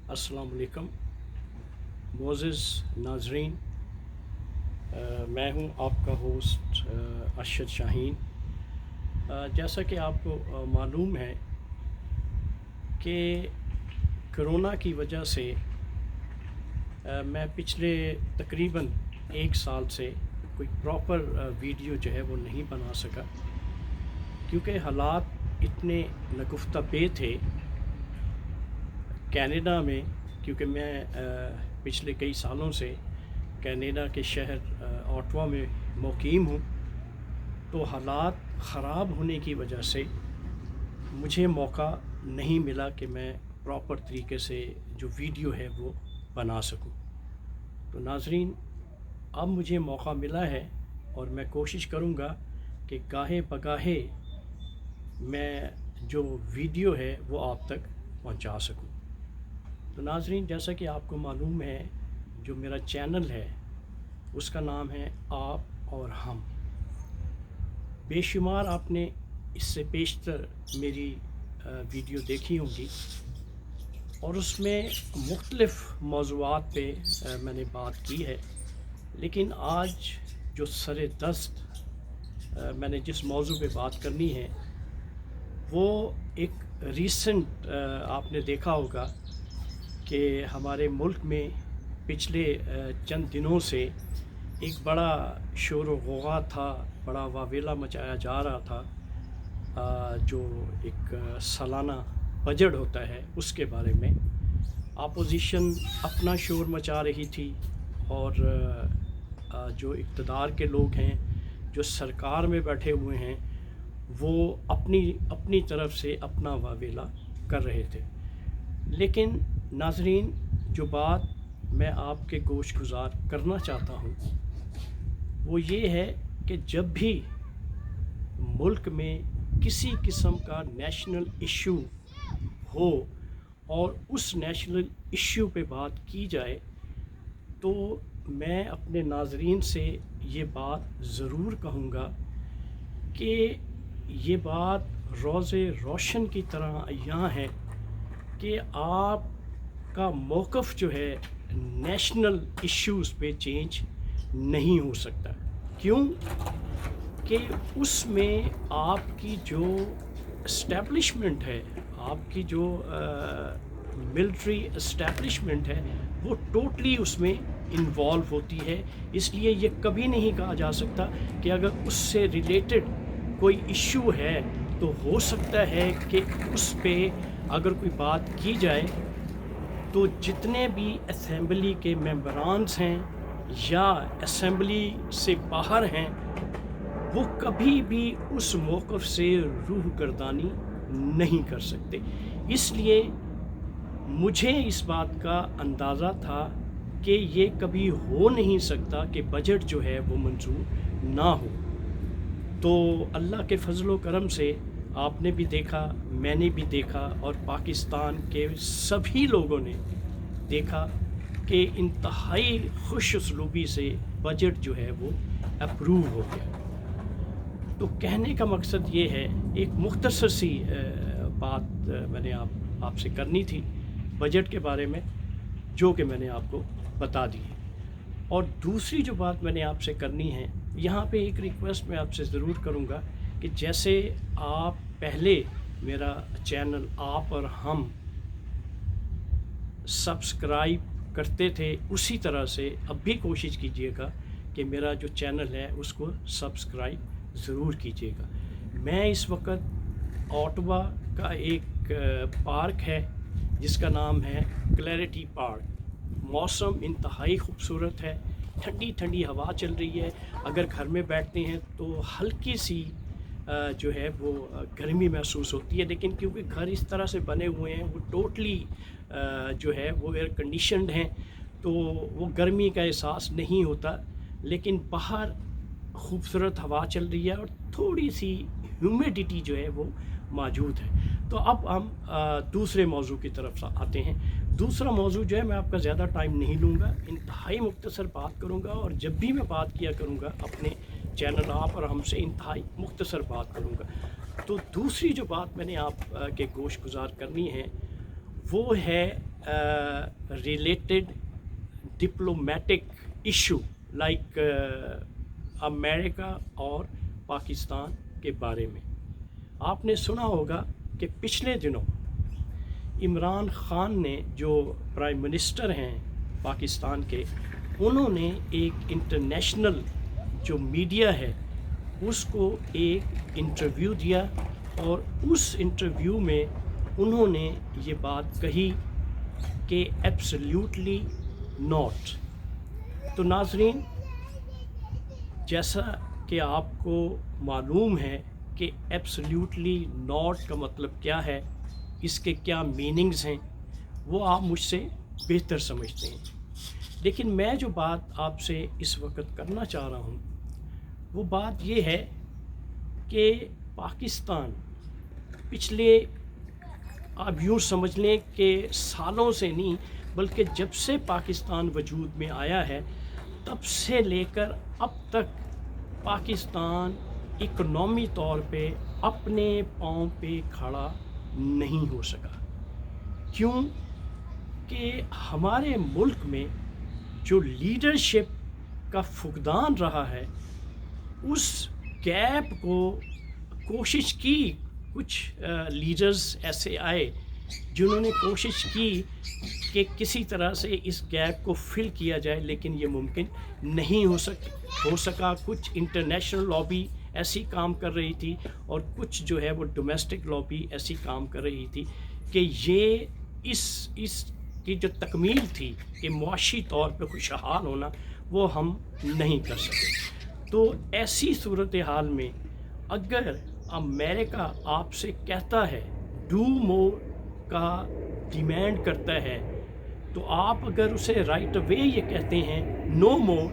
अस्सलाम वालेकुम मोज़ेज़ नाज़रीन। मैं हूं आपका होस्ट अरशद शाहीन। जैसा कि आपको मालूम है कि कोरोना की वजह से मैं पिछले तकरीबन 1 साल से कोई प्रॉपर वीडियो जो है वो नहीं बना सका, क्योंकि हालात इतने नकुफ्ता पे थे कनाडा में। क्योंकि मैं पिछले कई सालों से कनाडा के शहर ऑटवा में मुकीम हूँ, तो हालात ख़राब होने की वजह से मुझे मौका नहीं मिला कि मैं प्रॉपर तरीके से जो वीडियो है वो बना सकूं। तो नाज़रीन, अब मुझे मौका मिला है और मैं कोशिश करूँगा कि गाहे बगाहे मैं जो वीडियो है वो आप तक पहुँचा सकूँ। तो नाज़रीन, जैसा कि आपको मालूम है, जो मेरा चैनल है उसका नाम है आप और हम। बेशुमार आपने इससे पेशतर मेरी वीडियो देखी होंगी और उसमें मुख्तलिफ़ मौज़ूआत पे मैंने बात की है, लेकिन आज जो सरे दस्त मैंने जिस मौज़ू पे बात करनी है वो एक रीसेंट आपने देखा होगा कि हमारे मुल्क में पिछले चंद दिनों से एक बड़ा शोर व गौगा था, बड़ा वावेला मचाया जा रहा था। जो एक सालाना बजट होता है उसके बारे में अपोजिशन अपना शोर मचा रही थी, और जो इक़्तिदार के लोग हैं, जो सरकार में बैठे हुए हैं, वो अपनी अपनी तरफ से अपना वावेला कर रहे थे। लेकिन नाज़रीन, जो बात मैं आपके गोश गुज़ार करना चाहता हूँ वो ये है कि जब भी मुल्क में किसी किस्म का नेशनल इशू हो और उस नेशनल इशू पे बात की जाए, तो मैं अपने नाज़रीन से ये बात ज़रूर कहूँगा कि ये बात रोज़े रोशन की तरह यहाँ है कि आपका मौक़िफ़ जो है नेशनल इश्यूज़ पे चेंज नहीं हो सकता। क्यों? कि उसमें आपकी जो इस्टेब्लिशमेंट है, आपकी जो मिलिट्री इस्टेब्लिशमेंट है, वो टोटली उसमें इन्वॉल्व होती है। इसलिए ये कभी नहीं कहा जा सकता कि अगर उससे रिलेटेड कोई इशू है तो हो सकता है कि उस पे अगर कोई बात की जाए तो जितने भी असेंबली के मेंबरान्स हैं या असेंबली से बाहर हैं, वो कभी भी उस मौक़िफ़ से रूह गर्दानी नहीं कर सकते। इसलिए मुझे इस बात का अंदाज़ा था कि ये कभी हो नहीं सकता कि बजट जो है वो मंजूर ना हो। तो अल्लाह के फजल व करम से आपने भी देखा, मैंने भी देखा, और पाकिस्तान के सभी लोगों ने देखा कि इंतहाई खुश उसलूबी से बजट जो है वो अप्रूव हो गया। तो कहने का मकसद ये है, एक मुख्तसर सी बात मैंने आपसे करनी थी बजट के बारे में, जो कि मैंने आपको बता दी है। और दूसरी जो बात मैंने आपसे करनी है, यहाँ पे एक रिक्वेस्ट मैं आपसे ज़रूर करूँगा कि जैसे आप पहले मेरा चैनल आप और हम सब्सक्राइब करते थे, उसी तरह से अब भी कोशिश कीजिएगा कि मेरा जो चैनल है उसको सब्सक्राइब ज़रूर कीजिएगा। मैं इस वक्त ऑटवा का एक पार्क है जिसका नाम है क्लैरिटी पार्क। मौसम इंतहाई खूबसूरत है, ठंडी ठंडी हवा चल रही है। अगर घर में बैठते हैं तो हल्की सी जो है वो गर्मी महसूस होती है, लेकिन क्योंकि घर इस तरह से बने हुए हैं, वो टोटली जो है वो एयर कंडीशनड हैं, तो वो गर्मी का एहसास नहीं होता। लेकिन बाहर खूबसूरत हवा चल रही है और थोड़ी सी ह्यूमिडिटी जो है वो मौजूद है। तो अब हम दूसरे मौजू की तरफ आते हैं। दूसरा मौजू जो है, मैं आपका ज़्यादा टाइम नहीं लूँगा, इंतहाई मुख्तसर बात करूँगा, और जब भी मैं बात किया करूँगा अपने चैनल आप और हमसे इंतहाई मुख्तसर बात करूँगा। तो दूसरी जो बात मैंने आप के गोश गुज़ार करनी है वो है related diplomatic issue like America और पाकिस्तान के बारे में। आपने सुना होगा कि पिछले दिनों इमरान खान ने, जो प्राइम मिनिस्टर हैं पाकिस्तान के, उन्होंने एक इंटरनेशनल जो मीडिया है उसको एक इंटरव्यू दिया और उस इंटरव्यू में उन्होंने ये बात कही कि एब्सोल्युटली नॉट। तो नाज़रीन, जैसा कि आपको मालूम है कि एब्सोल्युटली नॉट का मतलब क्या है, इसके क्या मीनिंग्स हैं, वो आप मुझसे बेहतर समझते हैं। लेकिन मैं जो बात आपसे इस वक्त करना चाह रहा हूँ वो बात ये है कि पाकिस्तान पिछले, आप यूँ समझ लें कि सालों से नहीं बल्कि जब से पाकिस्तान वजूद में आया है तब से लेकर अब तक पाकिस्तान इकनॉमी तौर पे अपने पाँव पे खड़ा नहीं हो सका। क्यों? कि हमारे मुल्क में जो लीडरशिप का फुकदान रहा है, उस गैप को कोशिश की, कुछ लीडर्स ऐसे आए जिन्होंने कोशिश की कि किसी तरह से इस गैप को फिल किया जाए, लेकिन ये मुमकिन नहीं हो सका। कुछ इंटरनेशनल लॉबी ऐसी काम कर रही थी और कुछ जो है वो डोमेस्टिक लॉबी ऐसी काम कर रही थी कि ये इस की जो तकमील थी कि मुआशी तौर पे खुशहाल होना, वो हम नहीं कर सके। तो ऐसी सूरत हाल में अगर अमेरिका आपसे कहता है, डू मोर का डिमांड करता है, तो आप अगर उसे राइट अवे ये कहते हैं नो मोर,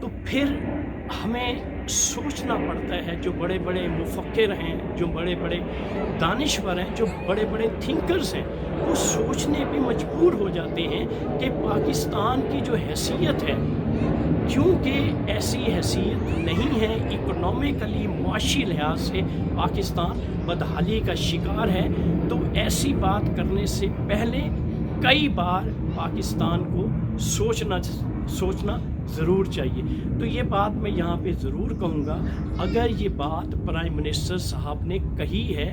तो फिर हमें सोचना पड़ता है। जो बड़े बड़े मुफक्किर हैं, जो बड़े बड़े दानिश्वर हैं, जो बड़े बड़े थिंकर्स हैं, वो सोचने पे मजबूर हो जाते हैं कि पाकिस्तान की जो हैसियत है, क्योंकि ऐसी हैसियत नहीं है, इकोनॉमिकली मुआशी लिहाज से पाकिस्तान बदहाली का शिकार है, तो ऐसी बात करने से पहले कई बार पाकिस्तान को सोचना ज़रूर चाहिए। तो ये बात मैं यहाँ पे ज़रूर कहूँगा, अगर ये बात प्राइम मिनिस्टर साहब ने कही है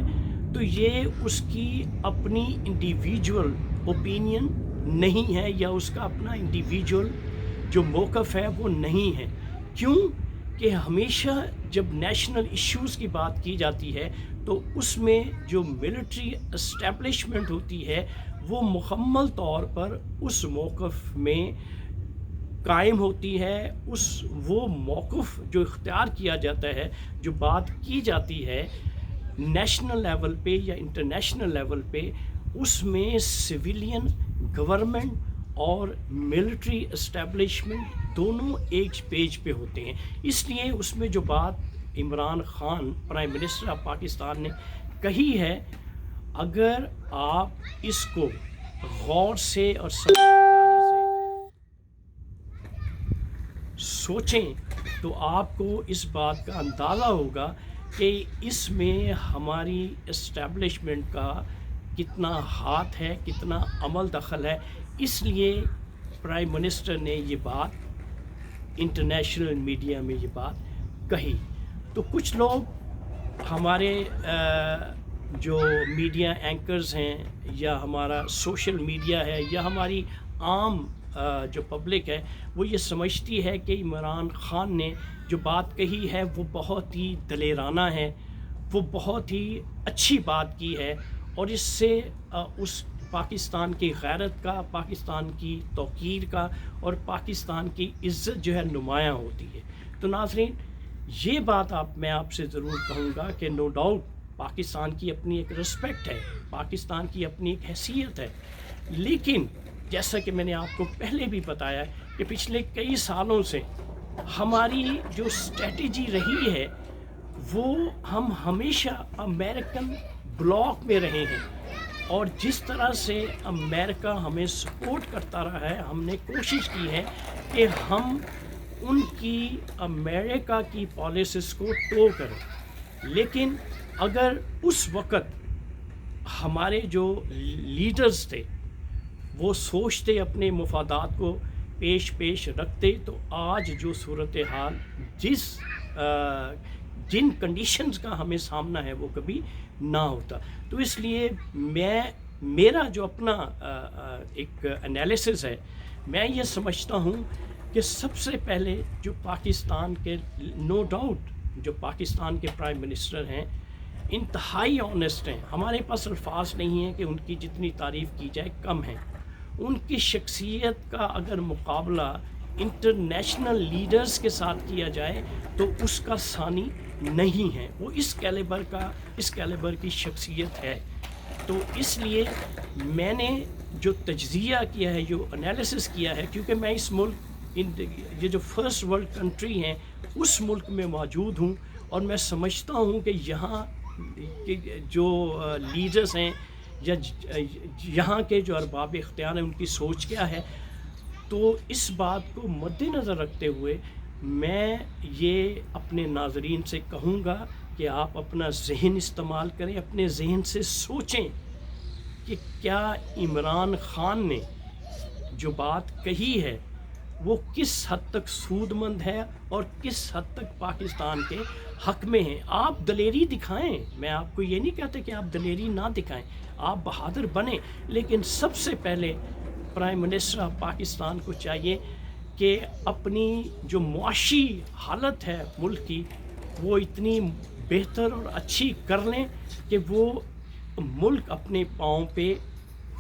तो ये उसकी अपनी इंडिविजुअल ओपिनियन नहीं है, या उसका अपना इंडिविजुअल जो मौक़िफ़ है वो नहीं है। क्यों? कि हमेशा जब नेशनल इश्यूज़ की बात की जाती है तो उसमें जो मिलिट्री एस्टेब्लिशमेंट होती है वो मुकम्मल तौर पर उस मौक़िफ़ में कायम होती है। वो मौक़िफ़ जो इख्तियार किया जाता है, जो बात की जाती है नेशनल लेवल पे या इंटरनेशनल लेवल पे, उसमें सिविलियन गवर्नमेंट और मिलिट्री एस्टेब्लिशमेंट दोनों एक पेज पे होते हैं। इसलिए उसमें जो बात Imran Khan prime minister of Pakistan ने कही है, अगर आप इसको गौर से और समझदारी से सोचें तो आपको इस बात का अंदाज़ा होगा कि इसमें हमारी एस्टेब्लिशमेंट का कितना हाथ है, कितना अमल दखल है। इसलिए प्राइम मिनिस्टर ने ये बात इंटरनेशनल मीडिया में ये बात कही। तो कुछ लोग हमारे जो मीडिया एंकर्स हैं, या हमारा सोशल मीडिया है, या हमारी आम जो पब्लिक है, वो ये समझती है कि इमरान खान ने जो बात कही है वो बहुत ही दलेराना है, वो बहुत ही अच्छी बात की है, और इससे उस पाकिस्तान की गैरत का, पाकिस्तान की तौकीर का और पाकिस्तान की इज़्ज़त जो है नुमायाँ होती है। तो नाज़रीन, ये बात मैं आपसे ज़रूर कहूँगा कि नो डाउट पाकिस्तान की अपनी एक रिस्पेक्ट है, पाकिस्तान की अपनी एक हैसियत है, लेकिन जैसा कि मैंने आपको पहले भी बताया कि पिछले कई सालों से हमारी जो स्ट्रेटजी रही है वो हम हमेशा अमेरिकन ब्लॉक में रहे हैं, और जिस तरह से अमेरिका हमें सपोर्ट करता रहा है, हमने कोशिश की है कि हम उनकी अमेरिका की पॉलिसीज़ को टो करें। लेकिन अगर उस वक़्त हमारे जो लीडर्स थे وہ سوچتے اپنے مفادات کو پیش رکھتے تو آج جو صورتحال جن کنڈیشنز کا ہمیں سامنا ہے وہ کبھی نہ ہوتا. تو اس لیے میرا جو اپنا ایک انالیسس ہے، میں یہ سمجھتا ہوں کہ سب سے پہلے جو پاکستان کے نو ڈاؤٹ جو پاکستان کے پرائم منسٹر ہیں انتہائی آنیسٹ ہیں. ہمارے پاس الفاظ نہیں ہیں کہ ان کی جتنی تعریف کی جائے کم ہیں. ان کی شخصیت کا اگر مقابلہ انٹرنیشنل لیڈرز کے ساتھ کیا جائے تو اس کا ثانی نہیں ہے. وہ اس کیلیبر کی شخصیت ہے. تو اس لیے میں نے جو تجزیہ کیا ہے، جو انالیسس کیا ہے، کیونکہ میں اس ملک یہ جو فرسٹ ورلڈ کنٹری ہیں اس ملک میں موجود ہوں، اور میں سمجھتا ہوں کہ یہاں جو لیڈرز ہیں یا یہاں کے جو ارباب اختیار ہیں ان کی سوچ کیا ہے. تو اس بات کو مد نظر رکھتے ہوئے میں یہ اپنے ناظرین سے کہوں گا کہ آپ اپنا ذہن استعمال کریں، اپنے ذہن سے سوچیں کہ کیا عمران خان نے جو بات کہی ہے وہ کس حد تک سود مند ہے اور کس حد تک پاکستان کے حق میں ہیں. آپ دلیری دکھائیں، میں آپ کو یہ نہیں کہتے کہ آپ دلیری نہ دکھائیں، آپ بہادر بنیں، لیکن سب سے پہلے پرائم منسٹر آف پاکستان کو چاہیے کہ اپنی جو معاشی حالت ہے ملک کی وہ اتنی بہتر اور اچھی کر لیں کہ وہ ملک اپنے پاؤں پہ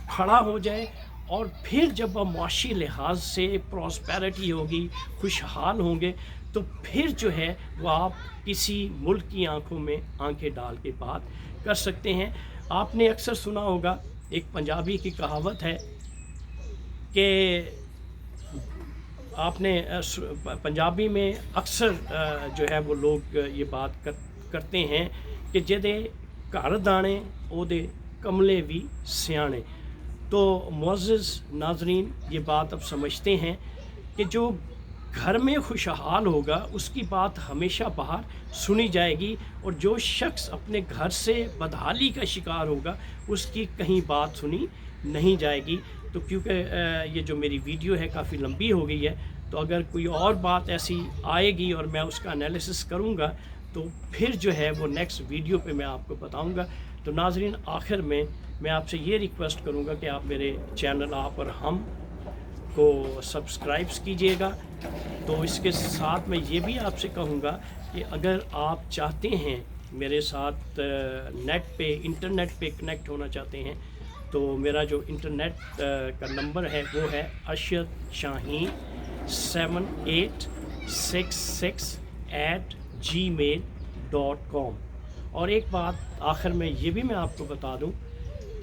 کھڑا ہو جائے، اور پھر جب وہ معاشی لحاظ سے پراسپیرٹی ہوگی، خوشحال ہوں گے، تو پھر جو ہے وہ آپ کسی ملک کی آنکھوں میں آنکھیں ڈال کے بات کر سکتے ہیں. آپ نے اکثر سنا ہوگا، ایک پنجابی کی کہاوت ہے کہ آپ نے پنجابی میں اکثر جو ہے وہ لوگ یہ بات کرتے ہیں کہ جدے گھر دانے او دے کملے بھی سیانے. تو معزز ناظرین، یہ بات اب سمجھتے ہیں کہ جو گھر میں خوشحال ہوگا اس کی بات ہمیشہ باہر سنی جائے گی، اور جو شخص اپنے گھر سے بدحالی کا شکار ہوگا اس کی کہیں بات سنی نہیں جائے گی. تو کیونکہ یہ جو میری ویڈیو ہے کافی لمبی ہو گئی ہے، تو اگر کوئی اور بات ایسی آئے گی اور میں اس کا انالیسس کروں گا تو پھر جو ہے وہ نیکسٹ ویڈیو پہ میں آپ کو بتاؤں گا. تو ناظرین، آخر میں آپ سے یہ ریکویسٹ کروں گا کہ آپ میرے چینل آپ اور ہم کو سبسکرائبس کیجئے گا. تو اس کے ساتھ میں یہ بھی آپ سے کہوں گا کہ اگر آپ چاہتے ہیں میرے ساتھ انٹرنیٹ پہ کنیکٹ ہونا چاہتے ہیں تو میرا جو انٹرنیٹ کا نمبر ہے وہ ہے ارشد شاہین 7866@gmail.com. اور ایک بات آخر میں یہ بھی میں آپ کو بتا دوں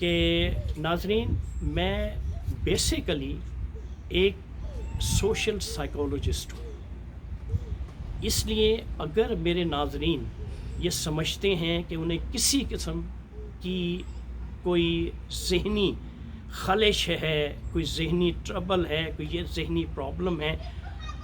کہ ناظرین، میں بیسیکلی ایک سوشل سائیکولوجسٹ ہوں. اس لیے اگر میرے ناظرین یہ سمجھتے ہیں کہ انہیں کسی قسم کی کوئی ذہنی خلش ہے، کوئی ذہنی ٹربل ہے، کوئی یہ ذہنی پرابلم ہے،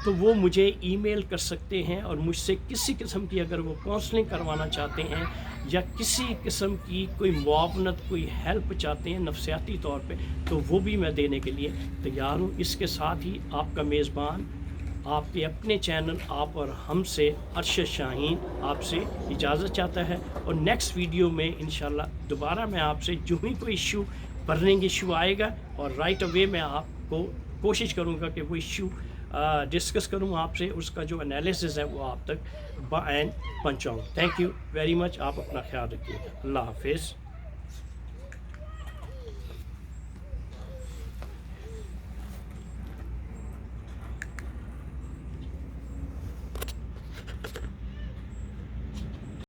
تو وہ مجھے ای میل کر سکتے ہیں، اور مجھ سے کسی قسم کی اگر وہ کاؤنسلنگ کروانا چاہتے ہیں یا کسی قسم کی کوئی معاونت، کوئی ہیلپ چاہتے ہیں نفسیاتی طور پہ، تو وہ بھی میں دینے کے لیے تیار ہوں. اس کے ساتھ ہی آپ کا میزبان آپ کے اپنے چینل آپ اور ہم سے ارشد شاہین آپ سے اجازت چاہتا ہے، اور نیکسٹ ویڈیو میں انشاءاللہ دوبارہ میں آپ سے جو ہی کوئی برننگ ایشو آئے گا اور رائٹ اوے میں آپ کو کوشش کروں گا کہ وہ ایشو ڈسکس کروں آپ سے، اس کا جو انالیسز ہے وہ آپ تک بآئین پہنچاؤں. Thank you very much. آپ اپنا خیال رکھیے گا. اللہ حافظ.